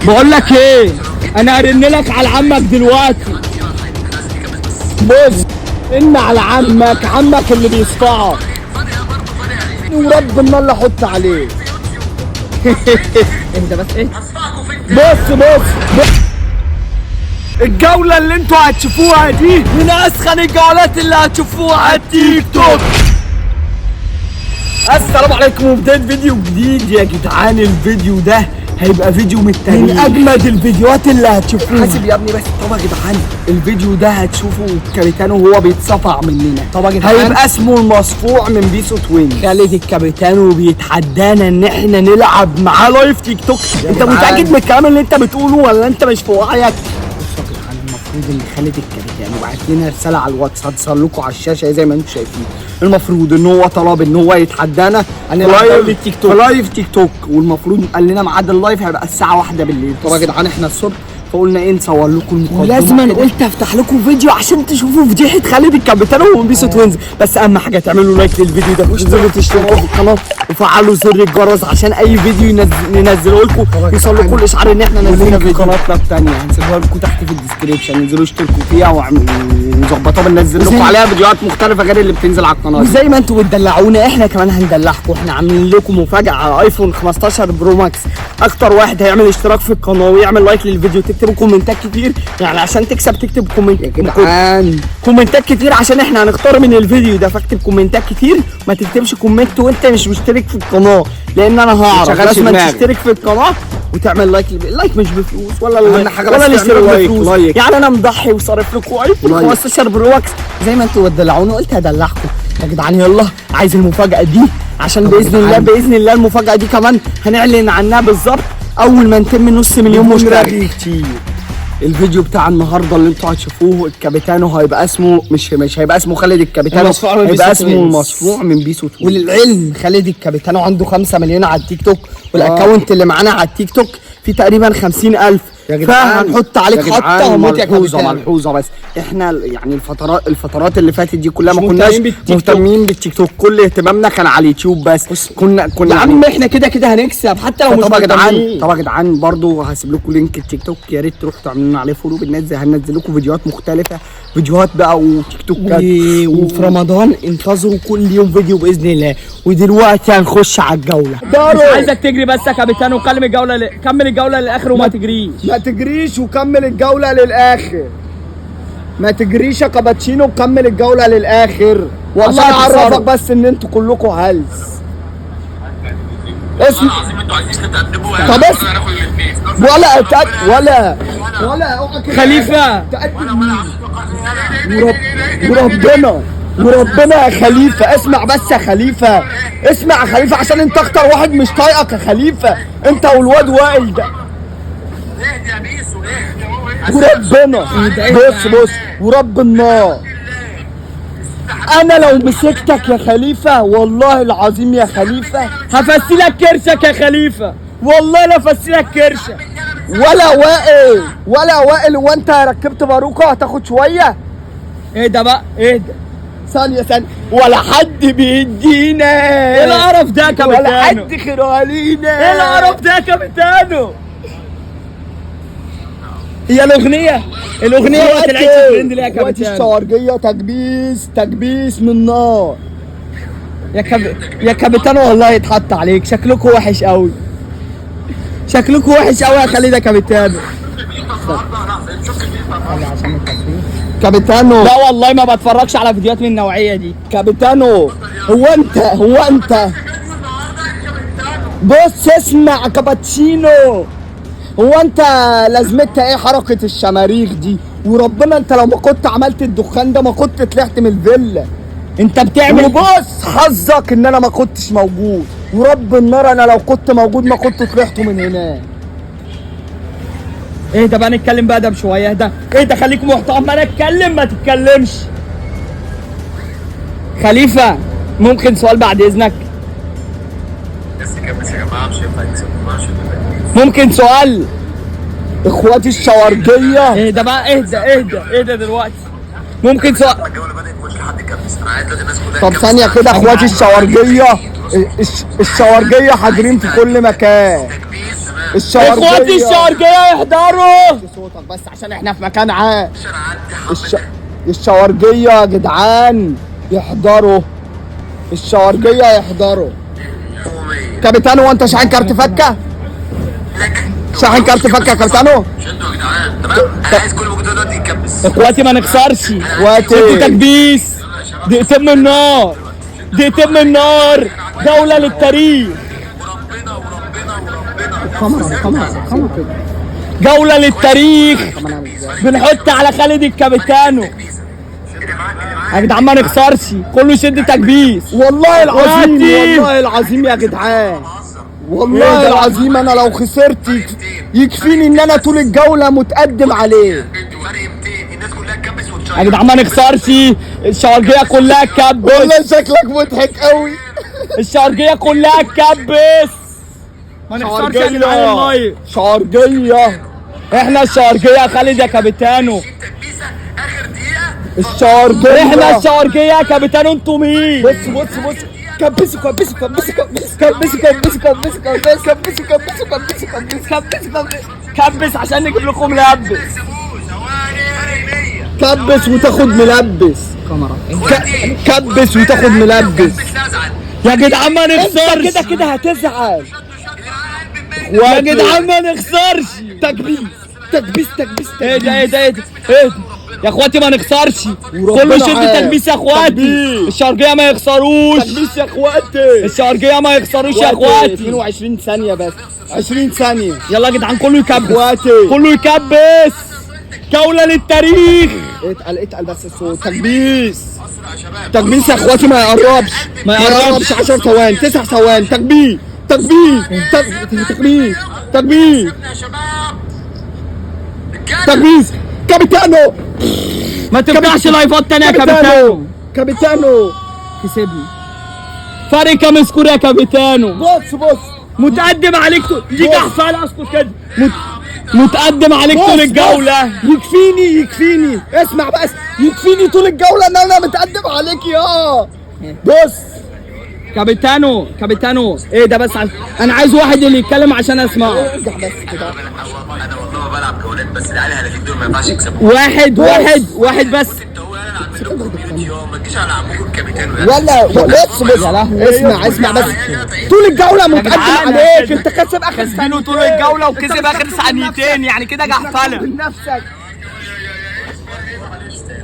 بقول لك ايه، انا هرن لك على عمك دلوقتي. بص، ان على عمك اللي بيصفعك ورب النار اللي احط عليه. انت بس ايه؟ بص الجولة اللي انتوا هتشوفوها دي من اسخن الجولات اللي هتشوفوها على التيك توك. السلام عليكم وبداية فيديو جديد يا جدعان. الفيديو ده هيبقى فيديو من اجمد الفيديوهات اللي هتشوفوها. حاسب يا ابني بس. طب يا جدعان الفيديو ده هتشوفوا كابيتانو وهو بيتصفع مننا. طب يا جدعان هيبقى اسمه المصفوع من بيسو توين. خالد الكابيتانو بيتحدانا ان احنا نلعب معاه لايف تيك توك. انت متاكد من الكلام اللي انت بتقوله ولا انت مش في وعيك؟ المفروض ان خالد الكابيتانو بعت لنا رساله على الواتس هتظهر لكم على الشاشه زي ما انتم شايفين. المفروض ان هو طلب ان هو يتحدانا لايف تيك توك. لايف تيك توك، والمفروض قال لنا ميعاد اللايف هيبقى الساعه 1 بالليل. طب يا جدعان احنا الصبح فقلنا ايه نصور لكم المقدمه، ولازم انا قلت افتح لكم فيديو عشان تشوفوا فضيحه خالد الكابيتانو وبيسو توينز. بس اهم حاجه تعملوا لايك للفيديو ده وتنزلوا تشتركوا في القناه وفعلوا زر الجرس عشان اي فيديو ننزله لكم يوصل لكم الاشعار ان احنا نزلنا فيديو. قناتنا الثانيه هنسيبها لكم تحت في الديسكربشن، انزلوا اشتركوا فيها ونظبطها بننزل لكم عليها فيديوهات مختلفه غير اللي بتنزل على القناه. وزي ما انتم بتدلعونا احنا كمان هندلعكم. احنا عاملين لكم مفاجاه على ايفون 15 برو ماكس. اكتر واحد هيعمل اشتراك في القناه ويعمل لايك للفيديو تكتبوا كومنتات كتير، يعني عشان تكسب تكتب كومنتات كتير عشان احنا هنختار من الفيديو ده. فاكتب كومنتات كتير، ما تكتبش كومنت وانت مش مشترك في القناه لان انا هعرف. لازم تشترك في القناه وتعمل لايك. اللايك مش بفلوس ولا الاشتراك بفلوس. يعني انا مضحي وصارف لكم ايفون 15 برو ماكس زي ما انتوا بتدلعوني قلت هدلعكم يا جدعان. يلا عايز المفاجاه دي عشان باذن الله المفاجاه دي كمان هنعلن عنها بالظبط اول ما نتم نص مليون مشترك. الفيديو بتاع النهارده اللي انتوا هتشوفوه الكابيتانو هيبقى اسمه مش هيبقى اسمه خالد الكابيتانو، هيبقى اسمه المصفوع من بيسو توين. وللعلم خالد الكابيتانو عنده 5 مليون على التيك توك، والاكونت اللي معانا على التيك توك فيه تقريبا 50,000. فهنحط عليك خطه وموت يا كابيتانو. ملحوظه بس، احنا يعني الفترات اللي فاتت دي كلها ما كناش مهتمين بالتيك توك. كل اهتمامنا كان على اليوتيوب بس. كنا يا عم احنا كده هنكسب حتى لو مش مهتمين. طب يا جدعان برضه هسيب لكم لينك التيك توك، يا ريت تروحوا تعملوا لنا عليه فولو. هننزل لكم فيديوهات مختلفه، فيديوهات بقى وتيك توك وفي رمضان انتظروا كل يوم فيديو باذن الله. ودلوقتي هنخش على الجوله. مش عايزك تجري بس يا كابيتانو. كمل الجوله للاخر وما تجريش. ما تجريش وكمل الجولة للآخر. ما تجريش يا كابتشينو وكمل الجولة للآخر. والله أعرفك بس إن أنتوا كلكم هلس. اسم طب اسم ولا خليفة وربنا يا خليفة. اسمع بس يا خليفة، اسمع يا خليفة عشان أنت أكتر واحد مش طايقك يا خليفة، أنت والواد وائل ده. وربنا بص ورب النار انا لو مسكتك يا خليفه والله العظيم يا خليفه هفسيلك كرشك يا خليفه. والله لا فسيلك كرشه. ولا وائل وانت ركبت باروكه هتاخد شويه. اهدى بقى اهدى ثانيه ولا حد بيدينا. ايه القرف ده يا كابيتانو؟ ولا حد خيره علينا. ايه القرف ده يا كابيتانو؟ هي الاغنيه ما طلعتش ترند ليه يا كابتن؟ الشوارجيه تكبيس من نار يا كابتن والله يتحط عليك. شكلكوا وحش قوي يا خالد يا كابتن. كابتنو لا والله ما بتفرجش على فيديوهات من النوعيه دي. كابتنو هو انت بص اسمع كابتشينو، هو انت لازمتها ايه حركة الشماريخ دي؟ وربنا انت لو ما كنت عملت الدخان ده ما كنت طلعت من الفيلا. انت بتعمل وبص حظك ان انا ما كنتش موجود، ورب النار انا لو كنت موجود ما كنت طلعت من هناك. اهدى بقى نتكلم بقى ده بشويه. اهدى خليك محترم. ما انا اتكلم ما تتكلمش. خليفه ممكن سؤال بعد اذنك؟ ممكن سؤال؟ اخواتي الشوارجيه اهدى بقى اهدى دلوقتي. ممكن سؤال؟ طب ثانيه كده. اخواتي الشوارجيه حاضرين في كل مكان. الشوارجية اخواتي الشوارجية يحضروا صوتك بس عشان احنا في مكان عام. الشوارجية يا جدعان يحضروا، الشوارجية يحضروا. كابتن وانت شاحن كارت فكة؟ شاحن كارت فكة يا كابتن؟ شدوا يا جدعان تمام. انا عايز كل موجود دلوقتي يتكبس. اخواتي ما نخسرش. اخواتي. ست تكبيس، دقيقتين من النار، دقيقتين من النار، جولة للتاريخ. جولة للتاريخ، بنحط على خالد الكابيتانو. يا جدعان ما نخسرش، كله شد تكبيس. والله العظيم، وقتي. والله العظيم يا جدعان، والله العظيم انا لو خسرت يكفيني ان انا طول الجولة متقدم عليه. فرق 200 الناس كلها تكبس يا جدعان ما نخسرش، الشوارجية كلها تكبس. والله شكلك مضحك قوي. الشوارجية كلها تكبس. ما نخسرش يا جدعان اللايف. شوارجية، احنا الشوارجية يا خالد يا كابيتانو. تكبيسه اخر دقيقه. الشوارجية احنا الشوارجية يا كابيتانو، انتوا مين؟ بص بص بص، كبسوا كبسوا كبسوا كبسوا كبسوا كبسوا كبسوا كبسوا كبسوا كبسوا كبسوا كبسوا كبس عشان نجيب لكم لبس. كبس وتاخد ملبس. كبس وتاخد ملبس. يا جدعان ما انت نخسرش. كده كده هتزعل. يا جدعان ما نخسرش. تكبيس تكبيس تكبيس. ايه ده ايه ده ايه ده ايه ده؟ يا اخواتي ما نخسرش، كله شد عارف. تكبيس يا اخواتي. تكبيس. الشرقية ما يخسروش، تكبيس يا اخواتي. الشرقية ما يخسروش يا اخواتي. 22 ثانية بس، 20 ثانية. يلا يا جدعان كله يكبس، اخواتي. كله يكبس. جولة للتاريخ. اتقل اتقل بس الصوت. تكبيس تكبيس يا اخواتي، ما يقربش ما يقربش. 10 ثواني 9 ثواني. تكبيس تكبيس تكبيس تكبيس يا شباب تكبيس. كابيتانو ما تفتحش لايفات تانية يا كابيتانو. كابيتانو كسبني فرق كام سكور يا كابيتانو؟ بص بص متقدم عليك دي جحفلة. اسكت كده. متقدم عليك طول الجولة. يكفيني يكفيني، اسمع بس، يكفيني طول الجولة ان انا متقدم عليك يا بص. كابيتانو كابيتانو ايه ده بس انا عايز واحد اللي يتكلم عشان اسمعه. ارجع بس كده. انا والله بلعب جولات بس العيال هلافين دول ما ينفعش يكسبوا. واحد بس. انت هو انا اعمل لكم فيديو ما تجيش على عمكم الكابيتان ولا بص بص، اسمع بس، طول الجولة متقدم عليك، انت كسب اخر كسبينه طول الجولة وكسب اخر ثانيتين، يعني كده جحفلة. من نفسك،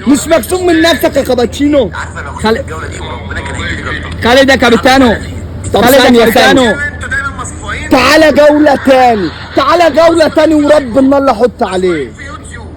مش مكسوب من نفسك يا كابتشينو. عارفه لو خلي الجوله دي وربنا كان هيجي لي جلطه. خالد يا كابيتانو، خالد يا كابيتانو، انتوا دايما مصفوعين تعالى جولة تاني، تعالى جولة تاني ورب النار اللي احط عليه. في يوتيوب.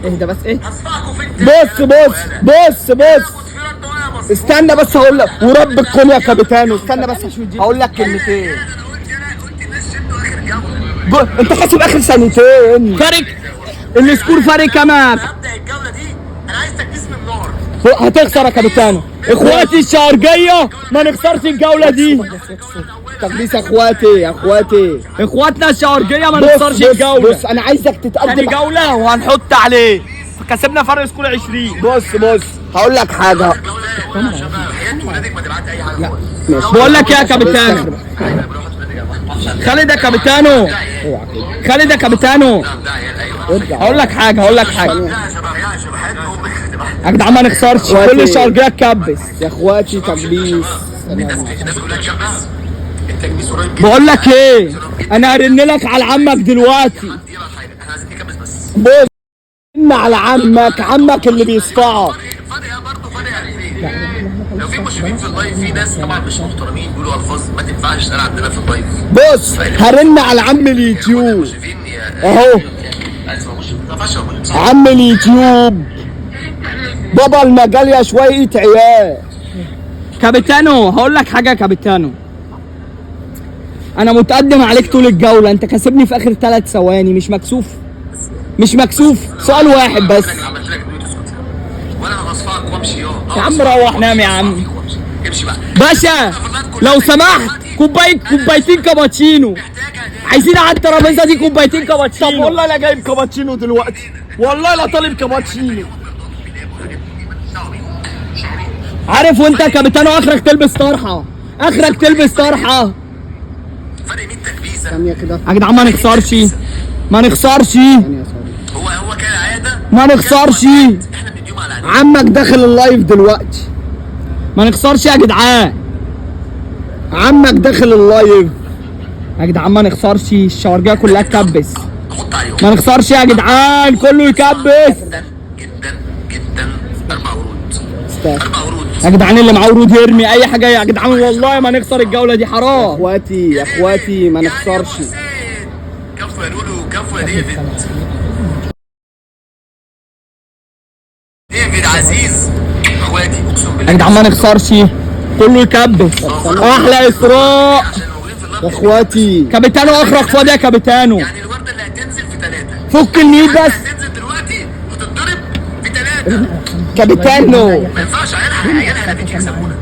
اهدى بس ايه. هصفعكم في بص بص بص بص، استنى بس هقول لك، ورب الكون يا كابيتانو، استنى بس هقول لك كلمتين. انت كسب اخر ثانيتين. فرق السكور فرق كام؟ ابدا الجوله دي انا عايز تكبيس من النار. هتخسر يا كابيتانو. اخواتي الشرقية ما نخسرش الجولة دي. تكبيس يا اخواتي يا اخواتي. اخواتنا الشرقية ما بص نخسرش بص الجولة. بص، انا عايزك تاني تتقدم. جولة وهنحط عليه، كسبنا فرق سكور 20. بص بص هقول لك حاجة. حياه ولادك ما تبعت اي حاجه خالص. بقول لك ايه يا كابيتانو، خالد يا كابيتانو، خالد يا كابيتانو، هقول لك حاجة يا شباب يا شباب حياه امك هتبعت. يا جدعان ما نخسرش، كل الشرقية تكبس. يا اخواتي تكبيس. الناس كلها تكبس. التكبيس قريب جدا. بقول لك ايه، انا هرن لك على عمك دلوقتي. دي بقى حاجه احنا عايزين نكبس بس. بص، إن على عمك اللي بيصفعك. فاضيه برضه فاضيه 2000. لو في مشرفين في اللايف في ناس طبعا مش محترمين بيقولوا الفاظ ما تنفعش تتقال عندنا في اللايف. بص هرن على عم اليوتيوب مشرفين اهو، اسمه مشرف ما ينفعش اقول لك. عم اليوتيوب بابا المجال يا شوية عيال. كابيتانو هقول لك حاجة يا كابيتانو، انا متقدم عليك طول الجولة، انت كسبني في اخر 3 ثواني، مش مكسوف؟ مش مكسوف؟ سؤال واحد بس. عملت لك فيديو اسكت وانا هصفعك وامشي يا عم روح نام يا عم. امشي بقى. باشا لو سمحت كوبايتين كابتشينو، عايزين على الترابيزه دي كوبايتين كابتشينو. طب والله انا جايب كابتشينو دلوقتي، والله لا طالب كابتشينو. عارف وانت يا كابتنو اخرك تلبس طرحه، اخرك تلبس طرحه. فرق 100 تكبيس ثانية كده. يا جدعان ما نخسرش، ما نخسرش، هو كالعاده ما نخسرش. احنا بنديهم على عينينا. عمك داخل اللايف دلوقتي، ما نخسرش يا جدعان، عمك داخل اللايف. يا جدعان ما نخسرش، الشوارجيه كلها تكبس. نحط عليهم ما نخسرش يا جدعان، كله يكبس. جدا جدا جدا. 4 ورود، استنى 4 ورود. يا جدعان اللي معاه ورود يرمي اي حاجه يا جدعان، والله ما نخسر الجوله دي، حرام. اخواتي يا اخواتي ما نخسرش. كفو يا لولو، كفو يا ديفيد. ديفيد عزيز اخواتي اقسم يا بالله. جدعان ما نخسرش، كله يكبس. احلى اسراء عشان الموجودين في اللاب يا اخواتي كابيتانو، اخرج فاضي يا كابيتانو. يعني الورده اللي هتنزل في 3 فك الميت بس. هتنزل دلوقتي وتتضرب في 3. كابيتانو. ما ينفعش عيالها لازم يكسبونا.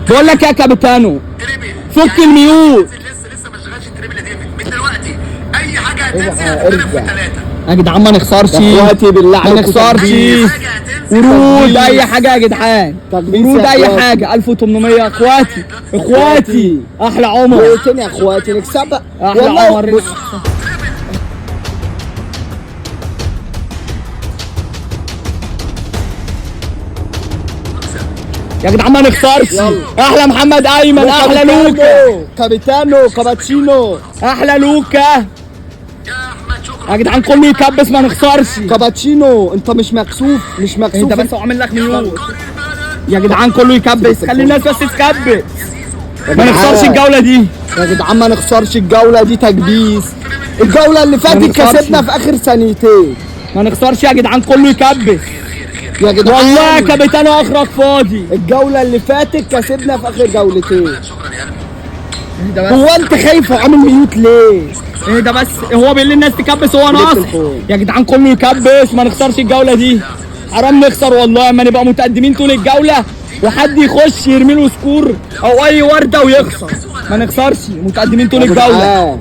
بقول لك يا كابيتانو تريبل فك الميوت. لسه ما شغالش التريبل يا ديفيد من دلوقتي. اي حاجه هتنزل ارجع، هتتضرب في ارجع. 3. يا جدعان ما نخسرش، يا اخواتي بالله ما عليكم نخسرش. تكبيس. حاجه هتنزل ورود تكبيس. اي حاجه يا جدعان، تكبيس ورود يا اي اخواتي. حاجه. 1800 يا اخواتي، اخواتي احلى عمر، وقتني يا اخواتي نكسبها احلى والله. عمر. بص يا جدعان ما نخسرش. يلا. احلى محمد ايمن، احلى لوكا، كابيتانو كاباتشينو احلى لوكا. يا احمد شكرا. يا جدعان كله يكبس ما نخسرش. كاباتشينو. انت مش مكسوف، مش مكسوف. انت بس اعمل لك ميوت يا جدعان، كله يكبس، خلي الناس بس تكبس. ما نخسرش الجوله دي يا جدعان، ما نخسرش الجولة دي تكبيس. الجولة اللي فاتت نخسرش. كسبنا في آخر ثانيتين. ما نخسرش يا جدعان، كله يكبس. يا جدعان والله يا كابيتانو اخرج فاضي. الجولة اللي فاتت كسبنا في آخر جولتين. شكرا يا قلبي. ده بس هو أنت خايف وعامل ميوت ليه؟ ايه ده بس، هو بيقول للناس تكبس، هو ناقص. التليفون. يا جدعان كله يكبس، ما نخسرش الجوله دي، حرام نخسر والله. اما نبقى متقدمين طول الجوله وحد يخش يرمي له سكور او اي ورده ويخسر، ما نخسرش، متقدمين طول يا الجوله. جدعان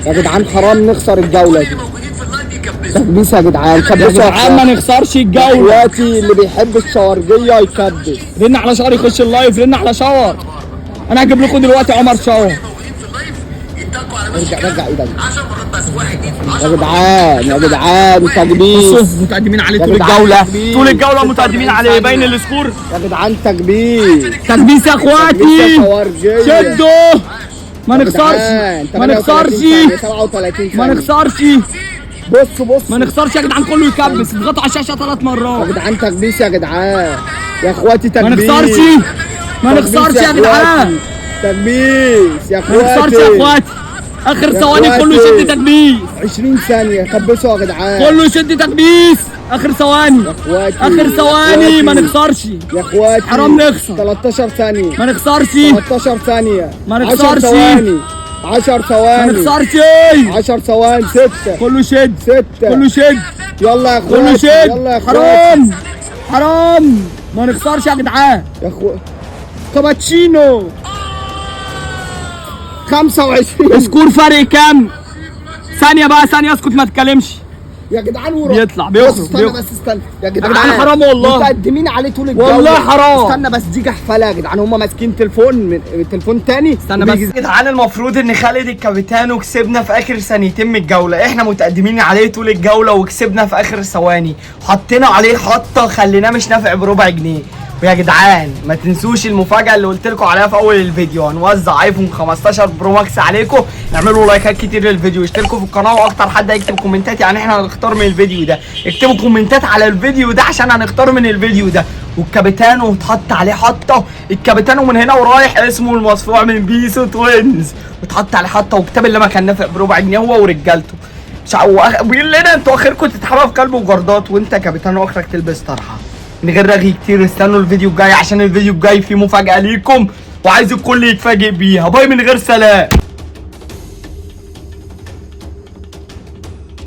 يا جدعان حرام نخسر الجولة دي. موجودين في اللاين يكبسوا. تكبيس يا جدعان، يا كبسوا جدعان ما نخسرش الجوله. دلوقتي اللي بيحب الشاورجية يكبس. رن على شاور يخش اللايف، رن على شاور. انا هجيب لكم دلوقتي عمر شاور. موجودين في اللايف يتكوا على وش رجع ايدك 10 مرات بس. 1 2 يا 10 جدعان يا جدعان تكبيس. بصوا متقدمين عليه يا طول جدعان الجوله، تكبيس. طول الجوله متقدمين عليه، باين السكور. يا جدعان تكبيس. تكبيس يا اخواتي، شاورجية. شدوا ما يا نخسرش، جدعان، ما 38 نخسرش، ثانية، 37 ما ثانية. نخسرش، بص ما نخسرش يا جدعان، كله يكبس، اضغطوا على الشاشه 3 يا مرات. جدعان تكبيس يا جدعان. يا اخواتي ما تكبيس. نخسرش، ما تكبيس نخسرش يا جدعان، تكبيس يا ما نخسرش يا اخواتي. اخر يا ثواني كله إخواتي. يشد تكبيس، 20 ثانية كبسوا يا جدعان. كله يشد تكبيس. اخر ثواني، إخواتي. اخر ثواني، ما نخسرش، يا اخواتي حرام نخسر. 13 ثانية، ما نخسرش، 13 ثانية، ما 10 نخسرش. ثواني، 10 ما ثواني، نخسرش، 10 ثواني، 6 كله شد، 6 كله شد، يلا يا كله اخواتي، شد، يلا يا اخواتي. حرام حرام، ما نخسرش يا جدعان. يا اخواتي كابتشينو 25. سكور فرق كام؟ ثانية بقى، ثانية اسكت ما تتكلمش. يا جدعان ورا بيطلع، بيخرج، بص استنى بيخرج. بس استنى يا جدعان جدعان حرام والله. متقدمين عليه طول الجولة. والله حرام. استنى بس دي جحفله يا جدعان، هم ماسكين تليفون من تليفون تاني. استنى بس يا جدعان، المفروض ان خالد الكابيتانو كسبنا في اخر ثانيتين من الجوله، احنا متقدمين عليه طول الجوله وكسبنا في اخر ثواني، حطينا عليه حطه خليناه مش نافع بربع جنيه. ويا جدعان ما تنسوش المفاجاه اللي قلت لكم عليها في اول الفيديو، هنوزع ايفون 15 برو ماكس عليكم. اعملوا لايكات كتير للفيديو، اشتركوا في القناه، واكتر حد هيكتب كومنتات يعني احنا هنختار من الفيديو ده. اكتبوا كومنتات على الفيديو ده عشان هنختار من الفيديو ده. والكابيتانو اتحط عليه حطه، الكابيتانو من هنا ورايح اسمه المصفوع من بيسو توينز، واتحط عليه حطه، وكتاب اللي ما كان نافع بربع جنيه هو ورجالته. بيقول لنا انتوا اخركم تتحروا في كلب وجردات، وانت يا كابيتانو اخرك تلبس طرحه. من غير رغي كتير، استنوا الفيديو الجاي عشان الفيديو الجاي فيه مفاجأة ليكم وعايز الكل يتفاجئ بيها. باي من غير سلام.